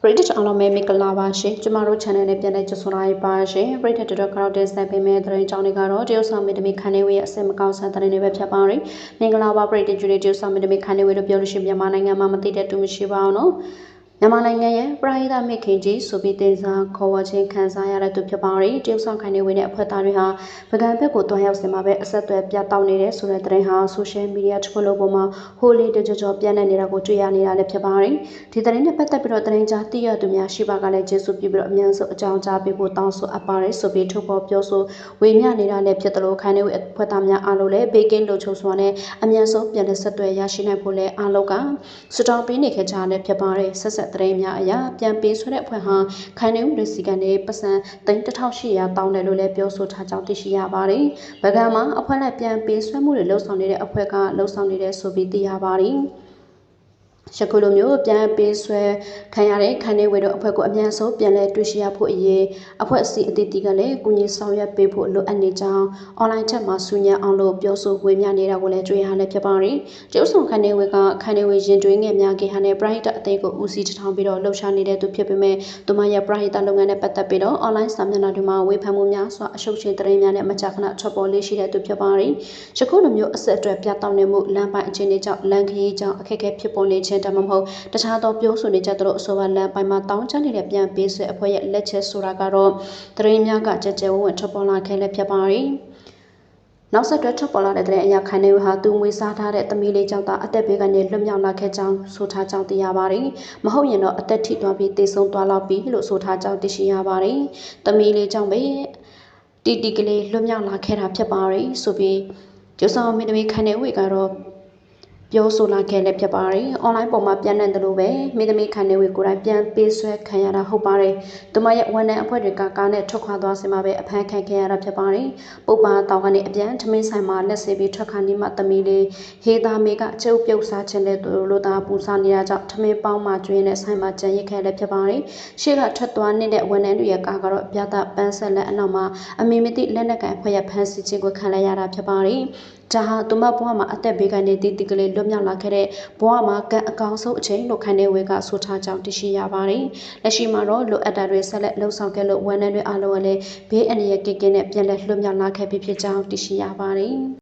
British အားလုံးပဲမင်္ဂလာပါရှင်ကျမတို့ channel နဲ့ပြန်လည်ကြိုဆိုလိုက်ပါရှင် British တော်တော်တင်ဆက်ပေးမယ့်သတင်းကြောင်းတွေကတော့တရုတ်ဆောင်မီတမီခန်းနေဝေးရဲ့အစင်မကောင်းဆန်သတင်းတွေပဲဖြစ်ပါရယ်မင်္ဂလာပါ British တရုတ်ဆောင်မီတမီခန်းနေဝေးလို့ပြောလို့ရှိရင်မြန်မာနိုင်ငံမှာမသိတဲ့တူမရှိပါအောင်နော်မြန်မာနိုင်ငံရဲ့ပရိသတ်မိခင်ကြီးဆိုပြီးတင်စားခေါ်ဝေါ်ခြင်းခံစားရတဲ့သူဖြစ်ပါရယ်တရုတ်ဆောင်ခိုင်နေဝင်တဲ့အဖွဲ့သားတွေဟာဗကန်ဘက်ကိုတွားရောက်စင်မှာပဲအဆက်အသွယ်ပြတ်တောက်နေတဲ့ဆိုတဲ့သတင်းဟာ social media တစ်ခုလုံးပေါ်မှာဟိုလီတကြောပြန့်နှံ့နေတာကိုတွေ့ရနေတာလည်းဖြစ်ပါရယ်ဒီသတင်းနဲ့ပတ်သက်ပြီးတော့သတင်းကြားသိရသူများရှိပါကလည်းကျေးဇူးပြုပြီးတော့အများဆုံးအကြောင်းကြားပေးဖို့တောင်းဆိုအပ်ပါရယ်ဆိုပြီးထုတ်ဖော်ပြောဆိုဝေမျှနေတာလည်းဖြစ်တယ်လို့ခိုင်နေဝင်အဖွဲ့သားများအားလုံးလည်းဘေးကင်းလုံခြုံစွာနဲ့အများဆုံးပြန်လည်ဆက်သွယ်ရရှိနိုင်ဖို့လည်းအားလုံးကစတောင်းပေးနေခဲ့ကြလည်းဖြစ်ပါရယ်ဆက်သတင်းများအရာပြန်ပေးဆွဲတဲ့အဖွဲ့ဟာခိုင်နေဦးစီကနေပတ်စံ3800တောင်းတယ်လို့လည်းပြောဆိုထားကြောင်းသိရှိရပါတယ်။ဗကံမှာအဖွဲ့လိုက်ပြန်ပေးဆွဲမှုတွေလှုပ်ဆောင်နေတဲ့အဖွဲ့ကလှုပ်ဆောင်နေတဲ့ဆိုပြီးသိရပါတယ်။ယခုလိုမျိုးပြန်ပေးဆွဲခံရတဲ့ခိုင်နေဝေတို့အဖွဲ့ကိုအများဆုံးပြန်လည်တွေ့ရှိရဖို့အရေးအဖွဲ့အစည်းအသီးသီးကလည်းကုညီဆောင်ရွက်ပေးဖို့လိုအပ်နေကြောင်းအွန်လိုင်းချက်မှာစုညံအောင်လို့ပြောဆိုဝေမျှနေတာကိုလည်းတွေ့ရလည်းဖြစ်ပါတယ်။ကျုပ်ဆောင်ခိုင်နေဝေကခိုင်နေဝေရင်တွင်းငယ်များကေဟာနဲ့ပရိဟိတအသင်းကိုဦးစီးထောင်ပြီးတော့လှုပ်ရှားနေတဲ့သူဖြစ်ပေမဲ့သူမရဲ့ပရိဟိတလုပ်ငန်းနဲ့ပတ်သက်ပြီးတော့အွန်လိုင်းစာမျက်နှာတွေမှာဝေဖန်မှုများစွာအရှုပ်ရှင်သတင်းများနဲ့မကြာခဏထွက်ပေါ်လေးရှိတဲ့သူဖြစ်ပါတယ်။ယခုလိုမျိုးအဆက်အသွယ်ပြတ်တောက်နေမှုလမ်းပိုင်းအခြေအနေကြောင့်လမ်းခရီးကြောင့်အခက်အခဲဖြစ်ပေါ်နေခြင်းတမမဟုတ်တခြားသောပြောဆိုနေကြတဲ့ဆိုပါလမ်းပိုင်းမှာတောင်းချနေတဲ့ပြန်ပေးဆွဲအဖွဲ့ရဲ့လက်ချက်ဆိုတာကတော့သတင်းများကကြကြဝဝင်ထွက်ပေါ်လာခဲ့လည်းဖြစ်ပါတယ်။နောက်ဆက်တွဲထွက်ပေါ်လာတဲ့တဲ့အရာခိုင်နေဟာသူငွေစားထားတဲ့သမီးလေးကြောင့်သာအသက်ဘေးကနေလွတ်မြောက်လာခဲ့ကြောင်းဆိုထားကြောင်းသိရပါတယ်။မဟုတ်ရင်တော့အသက်ထိသွားပြီးသေဆုံးသွားလောက်ပြီလို့ဆိုထားကြောင်းသိရှိရပါတယ်။သမီးလေးကြောင့်ပဲတီကလေးလွတ်မြောက်လာခဲ့တာဖြစ်ပါတယ်ဆိုပြီးကျဆောင်မင်းသမီးခိုင်နေဝေကတော့ပြောဆိုလာခဲ့လည်းဖြစ်ပါတယ်။အွန်လိုင်းပေါ်မှာပြန်တဲ့လို့ပဲမိသမီးခိုင်နေဝေကိုယ်တိုင်ပြန်ပေးဆွဲခံရတာဟုတ်ပါတယ်။သူမရဲ့ဝန်ထမ်းအဖွဲ့တွေကကားနဲ့ထွက်ခွာသွားစင်မှာပဲအဖမ်းခံခဲ့ရတာဖြစ်ပါတယ်။ပုပ္ပါတောင်ကနေအပြန်ထမင်းဆိုင်မှာလက်ဆေးပြီးထွက်ခါနေမှသမီးလေးဟေသားမေကကျုပ်ပြုတ်စားခြင်းတဲ့သူလိုသားပူစားနေတာကြောင့်ထမင်းပေါင်းမှကျွေးတဲ့ဆိုင်မှာကြံရစ်ခဲ့လည်းဖြစ်ပါတယ်။ရှေ့ကထွက်သွားနေတဲ့ဝန်ထမ်းတွေရဲ့ကားကတော့ပြသပန်းဆက်လက်အနောက်မှာအမေမသိလက်နက်ကန်အဖွဲ့ရဲ့ဖမ်းဆီးခြင်းကိုခံလိုက်ရတာဖြစ်ပါတယ်။ဒါဟာသူမဘဝမှာအသက်ဘေးကနေတီကလေးလွတ်မြောက်လာခဲ့တဲ့ဘဝမှာကံအကောင်ဆုံးအချိန်လို့ခိုင်နေဝေကဆိုထားကြောင်းသိရှိရပါတယ်။လက်ရှိမှာတော့လိုအပ်တာတွေဆက်လက်လှုပ်ဆောင်ခဲ့လို့ဝန်ထမ်းတွေအားလုံးကလည်းဘေးအန္တရာယ်ကင်းကင်းနဲ့ပြန်လည်လွတ်မြောက်လာခဲ့ပြီဖြစ်ကြောင်းသိရှိရပါတယ်။